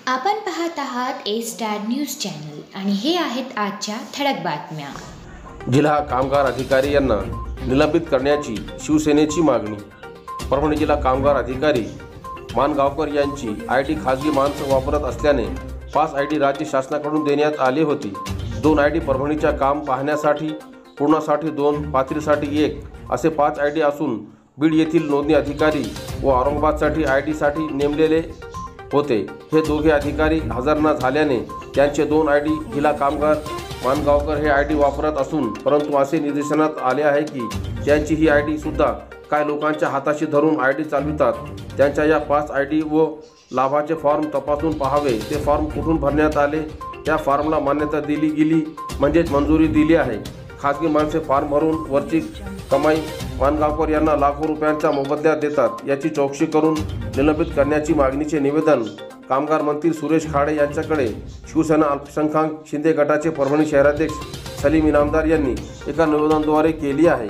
आपण पाहत आहात ए स्टार न्यूज चॅनल आणि हे आहेत आजच्या ठळक बातम्या। जिल्हा कामगार अधिकारी यांना निलंबित करण्याची शिवसेनेची मागणी। परभणी जिल्हा कामगार अधिकारी मानगावकर यांची आयडी खासगी माणसं वापरत असल्याने 5 आयडी राज्य शासनाकडून देण्यात आली होती। 2 आयडी परभणीच्या काम पाहण्यासाठी, पूर्णासाठी 2, पाथरीसाठी 1 असे 5 आयडी असून बीड येथील नोंदणी अधिकारी व औरंगाबादसाठी आयडीसाठी नेमलेले होते। हे दोघे अधिकारी हजर न झाल्याने त्यांचे 2 आयडी जिल्हा कामगार मानगावकर हे आयडी वापरत असून, परंतु असे निदर्शनात आले आहे की त्यांची ही आयडी सुद्धा काय लोकांच्या हाताशी धरून आयडी चालवितात। त्यांच्या या 5 आयडी व लाभाचे फॉर्म तपासून पाहावे। ते फॉर्म कुठून भरण्यात आले, त्या फॉर्मला मान्यता दिली गेली म्हणजेच मंजुरी दिली आहे। खासगी माणसे फॉर्म भरून वरची कमाई मानगावकर यांना लाखो रुपयांचा मोबदला देतात, याची चौकशी करून निलंबित करण्याची मागणीचे निवेदन कामगार मंत्री सुरेश खाडे यांच्याकडे शिवसेना अल्पसंख्याक शिंदे गटाचे परभणी शहराध्यक्ष सलीम इनामदार यांनी एका निवेदनाद्वारे केली आहे।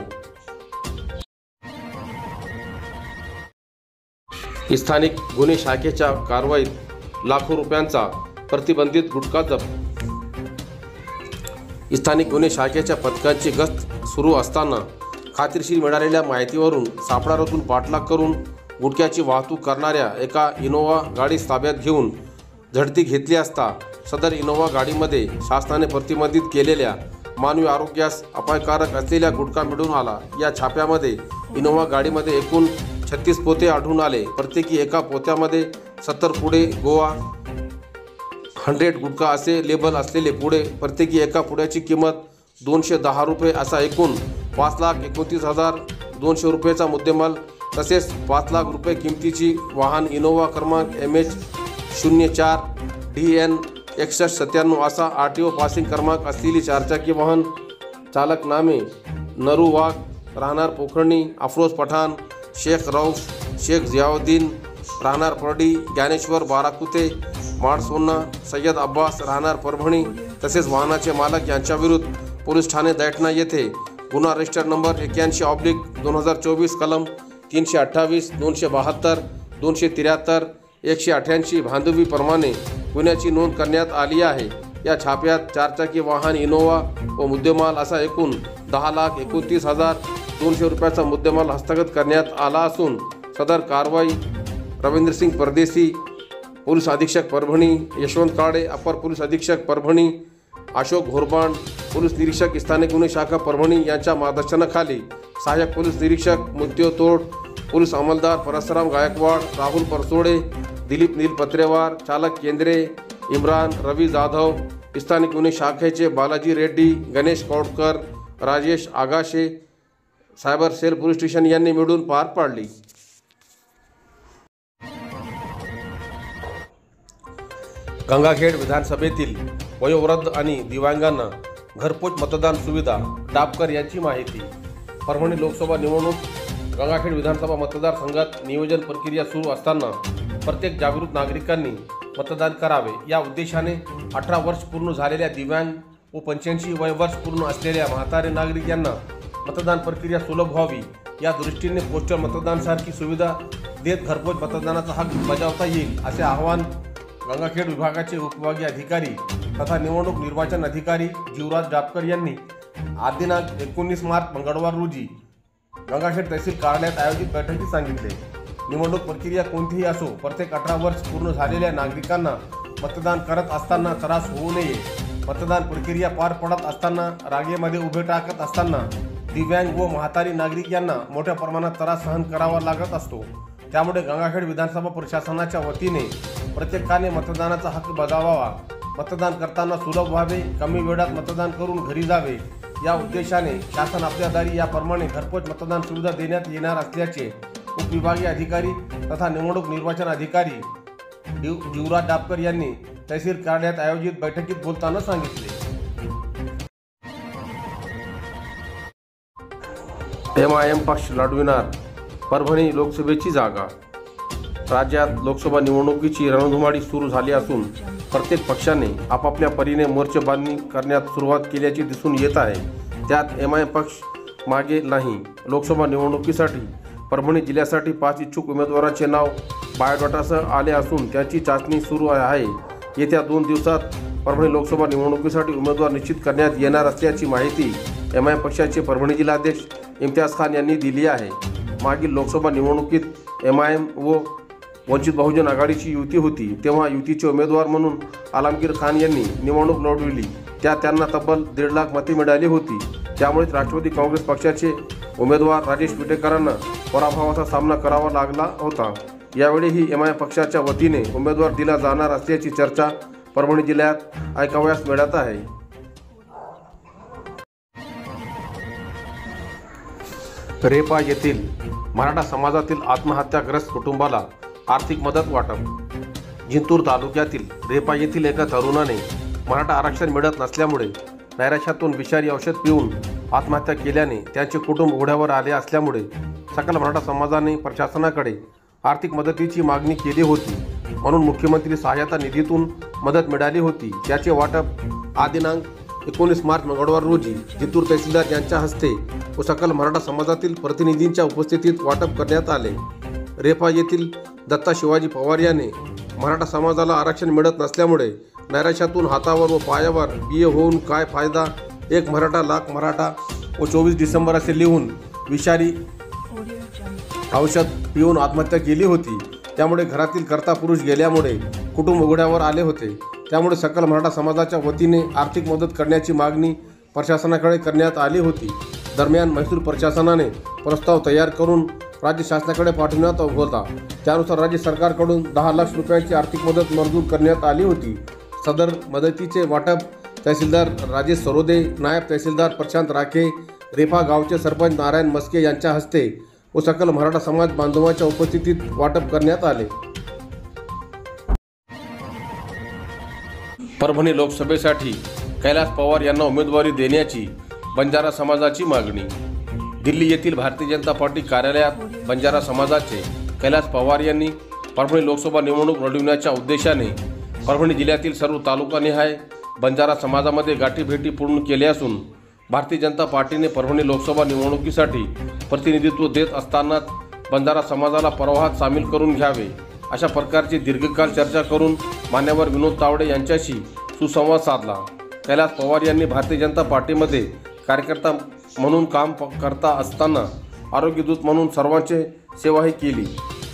स्थानिक गुन्हे शाखेच्या कारवाईत लाखो रुपयांचा प्रतिबंधित गुटखा जप्त। स्थानिक गुन्हे शाखेच्या पथकांची गस्त सुरू असताना खात्रीशीर मिळालेल्या माहितीवरून सापळा रचून पाठलाग करून गुटख्याची वाहतूक करणाऱ्या एका इनोव्हा गाडी ताब्यात घेऊन झडती घेतली असता सदर इनोव्हा गाडीमध्ये शासनाने प्रतिबंधित केलेल्या मानवी आरोग्यास अपायकारक असलेला गुटखा मिळून आला। या छाप्यामध्ये इनोव्हा गाडीमध्ये एकूण 36 पोते आढळून आले। प्रत्येकी एका पोत्यामध्ये 70 पुडे गोवा 100 गुटखा असे लेबल असलेले पुडे, प्रत्येकी एका पुड्याची किंमत 210 रुपये असा एकूण 5,29,200 रुपयेचा मुद्देमाल तसेच 5 लाख रुपये किमतीची वाहन इनोव्हा क्रमांक MH04 DN 6197 असा RTO पासिंग क्रमांक असलेली 4 चाकी वाहन, चालक नामे नरू वाघ राहणार पोखरणी, अफरोज पठाण, शेख रौफ, शेख जियाउद्दीन राहणार परडी, ज्ञानेश्वर बाराकुते माडसोन्ना, सय्यद अब्बास राहणार परभणी तसेच वाहनाचे मालक यांच्याविरुद्ध पोलीस ठाणे दैठणा येथे गुन्हा रजिस्टर नंबर 81/2024 कलम 328, 272, 273, 188 भांडुबी प्रमाणे गुन्ह्याची नोंद करण्यात आली आहे। या छाप्यात 4 चाकी वाहन इनोव्हा व मुद्देमाल असा एकूण 10,29,200 रुपयाचा मुद्देमाल हस्तगत करण्यात आला असून सदर कारवाई रवींद्रसिंग परदेसी, पोलीस अधीक्षक परभणी, यशवंत काळे, अपर पोलीस अधीक्षक परभणी, अशोक घोरबाण, पोलीस निरीक्षक स्थानिक गुन्हे शाखा परभणी यांच्या मार्गदर्शनाखाली सहाय्यक पोलीस निरीक्षक मृत्यो तोड, पोलीस अंमलदार परसराम गायकवाड, राहुल परसोडे, दिलीप नील पत्रेवार, चालक केंद्रे इम्रान रवी जाधव, स्थानिक गुन्हे शाखेचे Balaji Reddy, Ganesh Kaudkar, Rajesh Agashe, cyber cell police station यांनी मिळून पार पाडली। गंगाखेड विधानसभेतील वयोवृद्ध आणि दिव्यांगांना घरपोच मतदान सुविधा, डापकर यांची माहिती। परभणी लोकसभा निवडणूक गंगाखेड विधानसभा मतदारसंघात नियोजन प्रक्रिया सुरू असताना प्रत्येक जागृत नागरिकांनी मतदान करावे या उद्देशाने 18 वर्ष पूर्ण झालेल्या दिव्यांग व 85 वय वर्ष पूर्ण असलेल्या म्हातारे नागरिक यांना मतदान प्रक्रिया सुलभ व्हावी या दृष्टीने पोस्टल मतदानासारखी सुविधा देत घरपोच मतदानाचा हक्क बजावता येईल असे आवाहन गंगाखेड विभागाचे उपविभागीय अधिकारी तथा निवडणूक निर्वाचन अधिकारी जीवराज डापकर यांनी आज दिनांक 19 मार्च मंगळवार रोजी गंगाखेड तहसील कार्यालयात आयोजित बैठकीत सांगितले। निवडणूक प्रक्रिया कोणतीही असो, प्रत्येक 18 वर्ष पूर्ण झालेल्या नागरिकांना मतदान करत असताना त्रास होऊ नये। मतदान प्रक्रिया पार पडत असताना, रांगेमध्ये उभे टाकत असताना दिव्यांग व म्हातारी नागरिक यांना मोठ्या प्रमाणात त्रास सहन करावा लागत असतो। त्यामुळे गंगाखेड विधानसभा प्रशासनाच्या वतीने प्रत्येकाने मतदानाचा हक्क बजावावा, मतदान करताना सुलभ व्हावे, कमी वेळात मतदान करून घरी जावे या उद्देशाने शासन आपल्या दारी याप्रमाणे घरपोच मतदान सुविधा देण्यात येणार असल्याचे उपविभागीय अधिकारी तथा निवडणूक निर्वाचन अधिकारी जीवराज डापकर यांनी तहसील कार्यालयात आयोजित बैठकीत बोलताना सांगितले। MIM पक्ष लढविणार परभणी लोकसभेची जागा। राज्यात लोकसभा निवडणुकीची रणधुमाळी सुरू झाली असून प्रत्येक पक्षाने आपापल्या परीने मोर्चेबांधणी करण्यात सुरुवात केल्याचे दिसून येत आहे। त्यात MIM पक्ष मागे नाही। लोकसभा निवडणुकीसाठी परभणी जिल्ह्यासाठी 5 इच्छुक उमेदवारांचे नाव बायोडाटासह आले असून त्यांची चाचणी सुरू आहे। येत्या 2 दिवसात परभणी लोकसभा निवडणुकीसाठी उमेदवार निश्चित करण्यात येणार असल्याची माहिती एमआयएम पक्षाचे परभणी जिल्हाध्यक्ष इम्तियाज खान यांनी दिली आहे। मागील लोकसभा निवडणुकीत एमआयएम व वंचित बहुजन आघाडीची युती होती, तेव्हा युतीचे उमेदवार म्हणून आलमगीर खान यांनी निवडणूक लढवली। त्यात त्यांना तब्बल 1.5 लाख मते मिळाली होती। त्यामुळेच राष्ट्रवादी काँग्रेस पक्षाचे उमेदवार राजेश विटेकरांना पराभवाचा सामना करावा लागला होता। यावेळीही एमआयएम पक्षाच्या वतीने उमेदवार दिला जाणार असल्याची चर्चा परभणी जिल्ह्यात ऐकावयास मिळत आहे। रेपा येथील मराठा समाजातील आत्महत्याग्रस्त कुटुंबाला आर्थिक मदत वाटप। जिंतूर तालुक्यातील रेपा येथील एका तरुणाने मराठा आरक्षण मिळत नसल्यामुळे नैराश्यातून विषारी औषध पिऊन आत्महत्या केल्याने त्यांचे कुटुंब उघड्यावर आले असल्यामुळे सकल मराठा समाजाने प्रशासनाकडे आर्थिक मदतीची मागणी केली होती, म्हणून मुख्यमंत्री सहायता निधीतून मदत मिळाली होती। त्याचे वाटप आज दिनांक 19 मार्च मंगळवार रोजी जिंतूर तहसीलदार यांच्या हस्ते व सकल मराठा समाजातील प्रतिनिधींच्या उपस्थितीत वाटप करण्यात आले। रेपा येथील दत्ता शिवाजी पवार याने मराठा समाजाला आरक्षण मिळत नसल्यामुळे नैराश्यातून हातावर व पायावर बिये होऊन काय फायदा, एक मराठा लाख मराठा व 24 डिसेंबर असे लिहून विषारी औषध पिऊन आत्महत्या केली होती। त्यामुळे घरातील कर्ता पुरुष गेल्यामुळे कुटुंब उघड्यावर आले होते। त्यामुळे सकल मराठा समाजाच्या वतीने आर्थिक मदत करण्याची मागणी प्रशासनाकडे करण्यात आली होती। दरम्यान महसूल प्रशासनाने प्रस्ताव तयार करून राज्य शासनाकडे पाठवण्यात होता। त्यानुसार राज्य सरकारकडून 10 लाख रुपयांची आर्थिक मदत मंजूर करण्यात आली होती। सदर मदतीचे वाटप तहसीलदार राजेश सरोदे, नायब तहसीलदार प्रशांत राखे, रेपा गावचे सरपंच नारायण मस्के यांच्या हस्ते व सकल मराठा समाज बांधवांच्या उपस्थितीत वाटप करण्यात आले। परभणी लोकसभेसाठी कैलास पवार यांना उमेदवारी देण्याची बंजारा समाजाची मागणी। दिल्ली येथील भारतीय जनता पार्टी कार्यालयात बंजारा समाजाचे कैलास पवार यांनी परभणी लोकसभा निवडणूक लढविण्याच्या उद्देशाने परभणी जिल्ह्यातील सर्व तालुकानिहाय बंजारा समाजामध्ये गाठीभेटी पूर्ण केल्या असून भारतीय जनता पार्टीने परभणी लोकसभा निवडणुकीसाठी प्रतिनिधित्व देत असतानाच बंजारा समाजाला प्रवाहात सामील करून घ्यावे अशा प्रकारची दीर्घकाळ चर्चा करून मान्यवर विनोद तावडे यांच्याशी सुसंवाद साधला। कैलास पवार यांनी भारतीय जनता पार्टीमध्ये कार्यकर्ता म्हणून काम करता असताना आरोग्यदूत म्हणून सर्वांची सेवाही केली।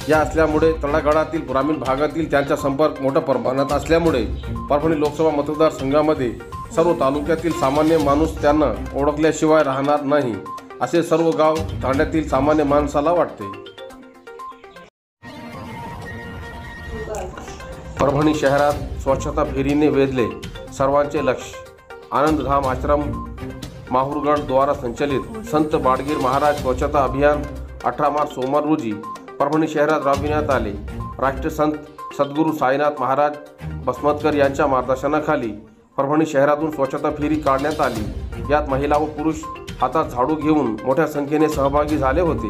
या असल्यामुळे तळागाळातील ग्रामीण भागातील त्यांचा संपर्क मोठ्या प्रमाणात असल्यामुळे परभणी लोकसभा मतदारसंघामध्ये सर्व तालुक्यातील सामान्य माणूस त्यांना ओळखल्याशिवाय राहणार नाही असे सर्व गाव तांड्यातील सामान्य माणसाला वाटते। परभणी शहरात स्वच्छता फेरीने वेधले सर्वांचे लक्ष। आनंदधाम आश्रम माहुरगड द्वारा संचलित संत बाडगीर महाराज स्वच्छता अभियान 18 मार्च सोमवार रोजी परभणी शहरात राबविण्यात आले। राष्ट्रीय संत सद्गुरू साईनाथ महाराज बसमतकर यांच्या मार्गदर्शनाखाली परभणी शहरातून स्वच्छता फेरी काढण्यात आली। यात महिला व पुरुष हातात झाडू घेऊन मोठ्या संख्येने सहभागी झाले होते।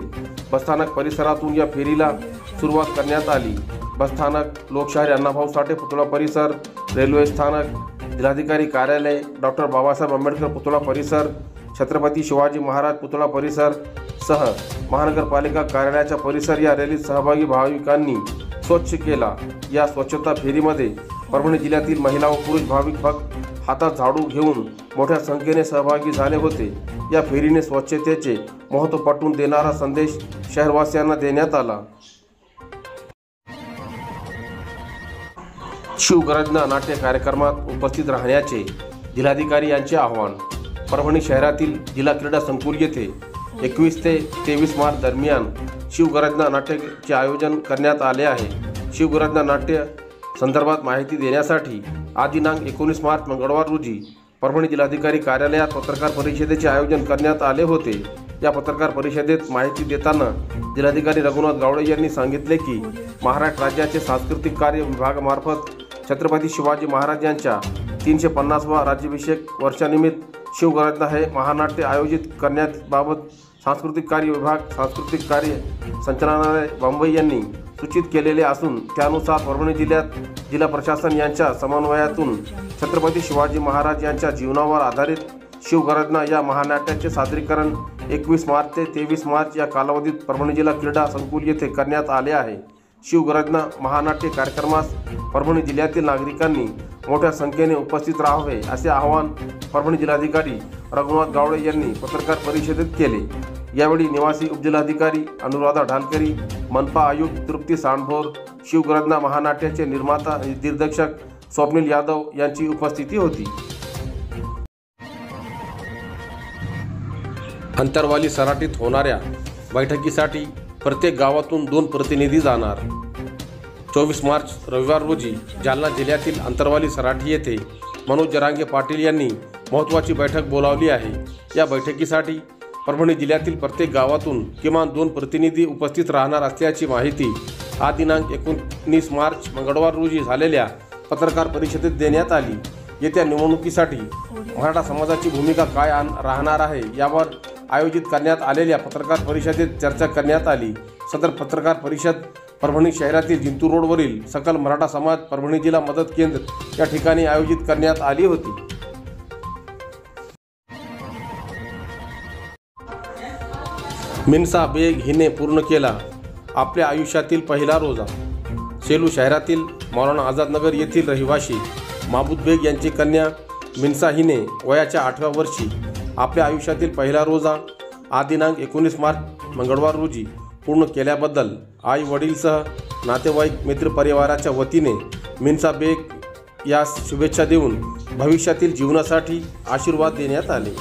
बसस्थानक परिसरातून या फेरीला सुरुवात करण्यात आली। बसस्थानक, लोकशाहीर अण्णाभाऊ साठे पुतळा परिसर, रेल्वे स्थानक, जिल्हाधिकारी कार्यालय, डॉक्टर बाबासाहेब आंबेडकर पुतळा परिसर, छत्रपती शिवाजी महाराज पुतळा परिसर सह महानगरपालिका कार्यालयाचा परिसर या रॅलीत सहभागी भाविकांनी स्वच्छ केला। या स्वच्छता फेरीमध्ये परभणी जिल्ह्यातील महिला व पुरुष भाविक भक्त हातात झाडू घेऊन मोठ्या संख्येने सहभागी झाले होते। या फेरीने स्वच्छतेचे महत्त्व पटवून देणारा संदेश शहरवासियांना देण्यात आला। शिवगर्जना नाट्य कार्यक्रमात उपस्थित राहण्याचे जिल्हाधिकारी यांचे आवाहन। परभणी शहरातील जिल्हा क्रीडा संकुल येथे 21 ते 23 मार्च दरम्यान शिवगर्जना नाट्याचे आयोजन करण्यात आले आहे। शिवगर्जना नाट्य संदर्भात माहिती देण्यासाठी आज दिनांक 19 मार्च मंगळवार रोजी परभणी जिल्हाधिकारी कार्यालयात पत्रकार परिषदेचे आयोजन करण्यात आले होते। या पत्रकार परिषदेत माहिती देताना जिल्हाधिकारी रघुनाथ गावडे यांनी सांगितले की महाराष्ट्र राज्याचे सांस्कृतिक कार्य विभागामार्फत छत्रपती शिवाजी महाराज यांच्या 350वा राज्याभिषेक वर्षानिमित्त शिवगर्जना हे महानाट्य आयोजित करण्याबाबत सांस्कृतिक कार्य विभाग, सांस्कृतिक कार्य संचालनालय मुंबई यांनी सूचित केलेले असून त्यानुसार परभणी जिल्ह्यात जिल्हा प्रशासन यांच्या समन्वयातून छत्रपती शिवाजी महाराज यांच्या जीवनावर आधारित शिवगरजना या महानाट्याचे सादरीकरण 21 मार्च ते 23 मार्च या कालावधीत परभणी जिल्हा क्रीडा संकुल येथे करण्यात आले आहे। शिवगरजना महानाट्य कार्यक्रमास परभणी जिल्ह्यातील नागरिकांनी मोठ्या संख्येने उपस्थित राहावे असे आवाहन परभणी जिल्हाधिकारी रघुनाथ गावडे यांनी पत्रकार परिषदेत केले। यावेळी निवासी उपजिल्हाधिकारी अनुराधा ढालकरी, मनपा आयुक्त तृप्ती सांडभोर, शिवगरजना महानाट्याचे निर्माता दिग्दर्शक स्वप्नील यादव यांची उपस्थिती होती। अंतरवाली सराटीत होणाऱ्या बैठकीसाठी प्रत्येक गावातून 2 प्रतिनिधी जाणार। 24 मार्च रविवार रोजी जालना जिल्ह्यातील अंतरवाली सराटी येथे मनोज जरांगे पाटील यांनी महत्त्वाची बैठक बोलावली आहे। या बैठकीसाठी परभणी जिल्ह्यातील प्रत्येक गावातून किमान 2 प्रतिनिधी उपस्थित राहणार असल्याची माहिती आज दिनांक 19 मार्च मंगळवार रोजी झालेल्या पत्रकार परिषदेत देण्यात आली। येत्या निवडणुकीसाठी मराठा समाजाची भूमिका काय राहणार आहे यावर आयोजित करण्यात आलेल्या पत्रकार परिषदेत चर्चा करण्यात आली। सदर पत्रकार परिषद परभणी शहरातील जिंतूर रोडवरील सकल मराठा समाज परभणी जिल्हा मदत केंद्र या ठिकाणी आयोजित करण्यात आली होती। मिन्सा बेग हिने पूर्ण केला आपल्या आयुष्यातील पहिला रोजा। सेलू शहरातील मौलाना आझाद नगर येथील रहिवासी माबूद बेग यांची कन्या मिन्सा हिने वयाच्या 8व्या वर्षी आपल्या आयुष्यातील पहिला रोजा आज दिनांक 19 मार्च मंगळवार रोजी पूर्ण केल्याबद्दल आई वडीलसह नातेवाईक मित्र परिवाराच्या वतीने मिन्सा बेग यास शुभेच्छा देऊन भविष्यातील जीवनासाठी आशीर्वाद देण्यात आले।